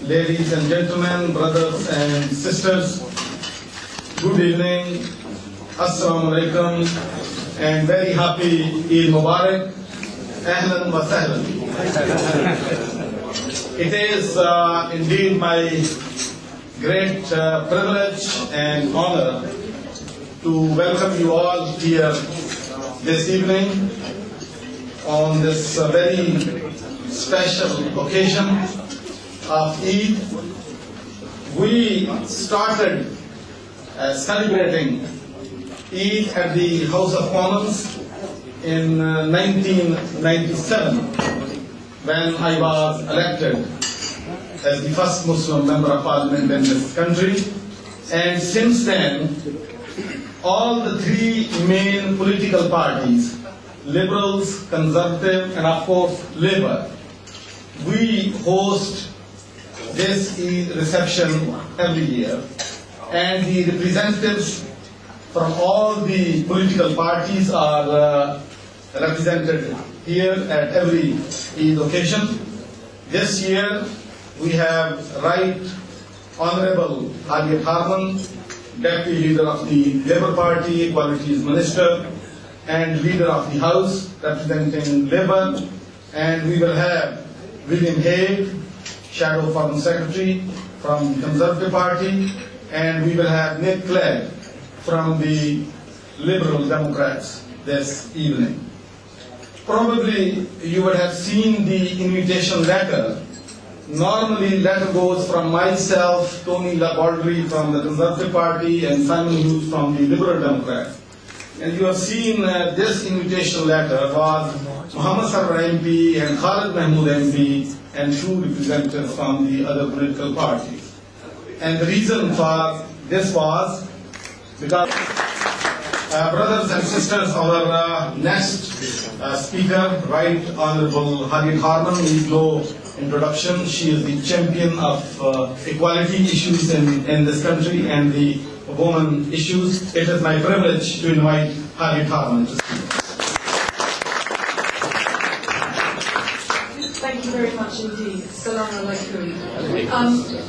ladies and gentlemen, brothers and sisters, good evening, Assalamu alaikum, and very happy Eid Mubarak, Ahlan wa Sahlan. It is indeed my great privilege and honor to welcome you all here this evening on this very special occasion of Eid. We started celebrating Eid at the House of Commons in 1997 when I was elected as the first Muslim member of parliament in this country. And since then, all the three main political parties, Liberals, Conservative, and of course Labour, we host this Eid reception every year, and the representatives from all the political parties are represented here at every Eid occasion. This year we have Right Honourable Harriet Harman, Deputy Leader of the Labour Party, Equalities Minister, and Leader of the House representing Labour, and we will have William Hague, Shadow Foreign Secretary from the Conservative Party, and we will have Nick Clegg from the Liberal Democrats this evening. Probably you would have seen the invitation letter. Normally letter goes from myself, Tony Labordry from the Conservative Party, and Simon Hughes from the Liberal Democrats. And you have seen this invitation letter was Muhammad Sarwar MP and Khalid Mahmood MP and two representatives from the other political parties. And the reason for this was because, brothers and sisters, our next speaker, Right Honourable Harriet Harman, needs no introduction. She is the champion of equality issues in this country and the women issues. It is my privilege to invite Harriet Harman to speak. Thank you very much indeed. Assalamu alaikum.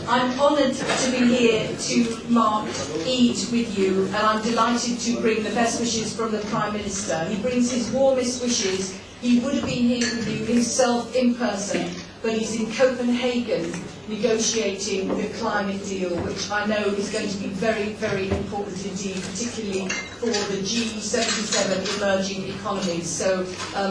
I'm honoured to be here to mark Eid with you, and I'm delighted to bring the best wishes from the Prime Minister. He brings his warmest wishes. He would have been here with you himself in person, but he's in Copenhagen negotiating the climate deal, which I know is going to be very, very important indeed, particularly for the G77 emerging economies. So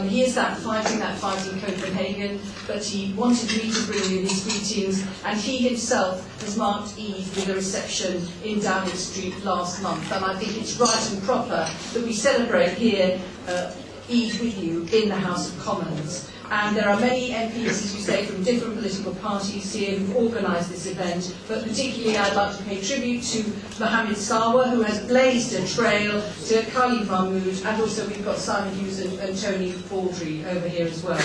he is fighting that fight in Copenhagen, but he wanted me to bring you his greetings, and he himself has marked Eid with a reception in Downing Street last month, and I think it's right and proper that we celebrate here Eid with you in the House of Commons. And there are many MPs, as you say, from different political parties here who've organised this event, but particularly I'd like to pay tribute to Mohammed Sawa, who has blazed a trail, to Khalid Mahmood, and also we've got Simon Hughes and Tony Baldry over here as well.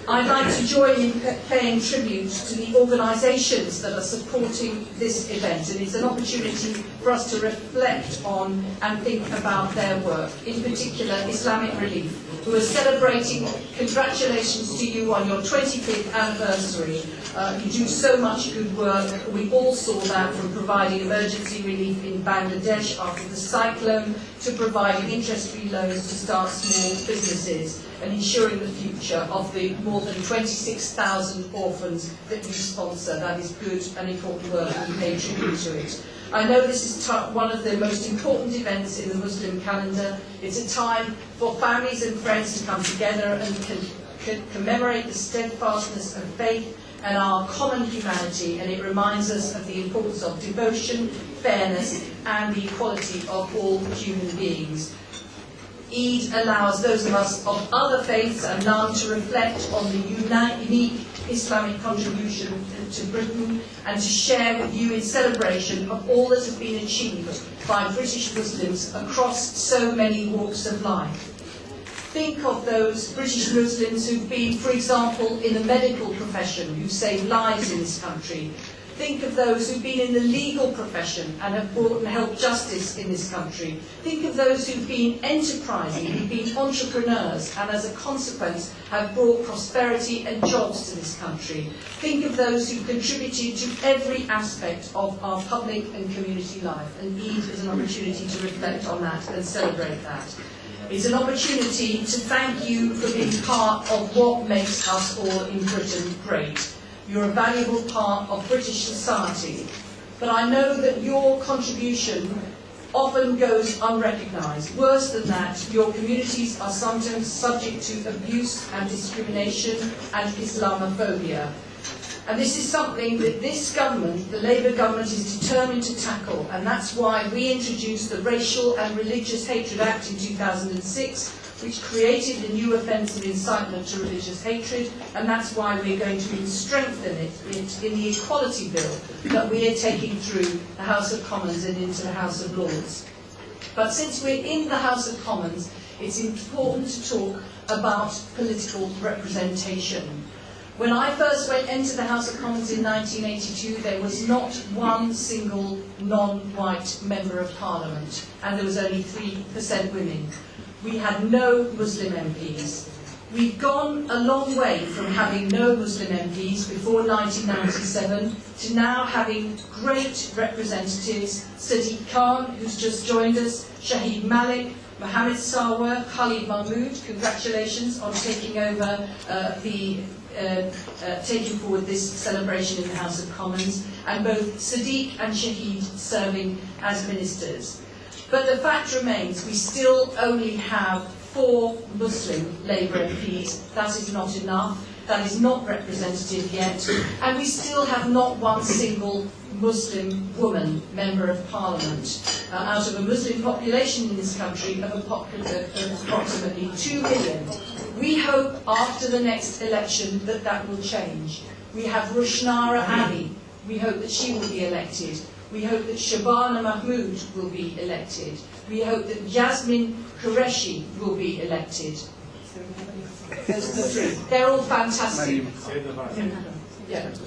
I'd like to join in paying tribute to the organisations that are supporting this event, and it's an opportunity for us to reflect on and think about their work, in particular Islamic Relief, who are celebrating. Congratulations to you on your 25th anniversary. You do so much good work. We all saw that, from providing emergency relief in Bangladesh after the cyclone to providing interest-free loans to start small businesses and ensuring the future of the more than 26,000 orphans that you sponsor. That is good and important work, and we pay tribute to it. I know this is one of the most important events in the Muslim calendar. It's a time for families and friends to come together and commemorate the steadfastness of faith and our common humanity, and it reminds us of the importance of devotion, fairness, and the equality of all human beings. Eid allows those of us of other faiths and none to reflect on the unique Islamic contribution to Britain and to share with you in celebration of all that has been achieved by British Muslims across so many walks of life. Think of those British Muslims who've been, for example, in the medical profession, who save lives in this country. Think of those who've been in the legal profession and have brought and helped justice in this country. Think of those who've been enterprising, who've been entrepreneurs, and as a consequence have brought prosperity and jobs to this country. Think of those who contributed to every aspect of our public and community life. And Eid is an opportunity to reflect on that and celebrate that. It's an opportunity to thank you for being part of what makes us all in Britain great. You're a valuable part of British society, but I know that your contribution often goes unrecognised. Worse than that, your communities are sometimes subject to abuse and discrimination and Islamophobia. And this is something that this government, the Labour government, is determined to tackle, and that's why we introduced the Racial and Religious Hatred Act in 2006, which created the new offence of incitement to religious hatred, and that's why we're going to strengthen it in the Equality Bill that we are taking through the House of Commons and into the House of Lords. But since we're in the House of Commons, it's important to talk about political representation. When I first went into the House of Commons in 1982, there was not one single non-white member of Parliament, and there was only 3% women. We had no Muslim MPs. We've gone a long way from having no Muslim MPs before 1997 to now having great representatives. Sadiq Khan, who's just joined us, Shahid Malik, Mohammed Sarwar, Khalid Mahmood, congratulations on taking over taking forward this celebration in the House of Commons, and both Sadiq and Shahid serving as ministers. But the fact remains, we still only have 4 Muslim Labour MPs. That is not enough. That is not representative yet. And we still have not one single Muslim woman Member of Parliament. Out of a Muslim population in this country of approximately 2 million. We hope after the next election that that will change. We have Rushnara Ali. We hope that she will be elected. We hope that Shabana Mahmood will be elected. We hope that Yasmin Qureshi will be elected. Those are the 3. They're all fantastic. Yeah. So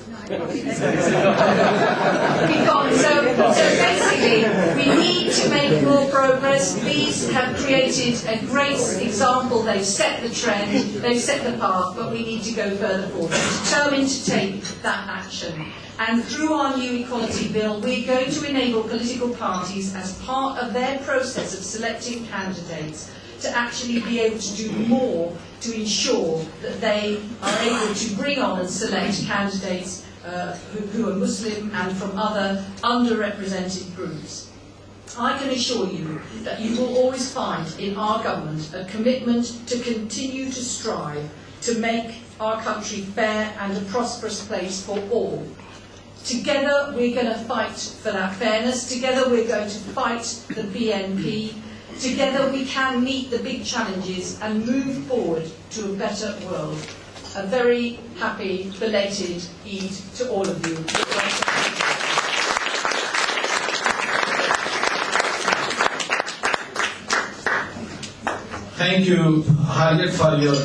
basically, we need to make more progress. These have created a great example. They've set the trend, they've set the path, but we need to go further forward. We're determined to take that action. And through our new Equality Bill, we're going to enable political parties, as part of their process of selecting candidates, to actually be able to do more to ensure that they are able to bring on and select candidates who are Muslim and from other underrepresented groups. I can assure you that you will always find in our government a commitment to continue to strive to make our country fair and a prosperous place for all. Together we're going to fight for that fairness, together we're going to fight the BNP, together we can meet the big challenges and move forward to a better world. A very happy, belated Eid to all of you. Thank you, Harriet, for your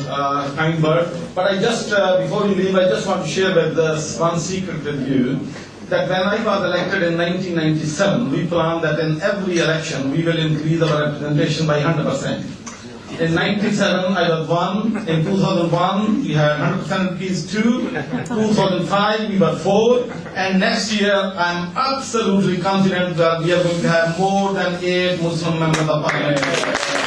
kind word. But I just, before you leave, I just want to share with us one secret with you. That when I was elected in 1997, we planned that in every election we will increase our representation by 100%. In 97, I was 1. In 2001, we had 100% increase 2. 2005, we were 4. And next year, I'm absolutely confident that we are going to have more than 8 Muslim members of Parliament.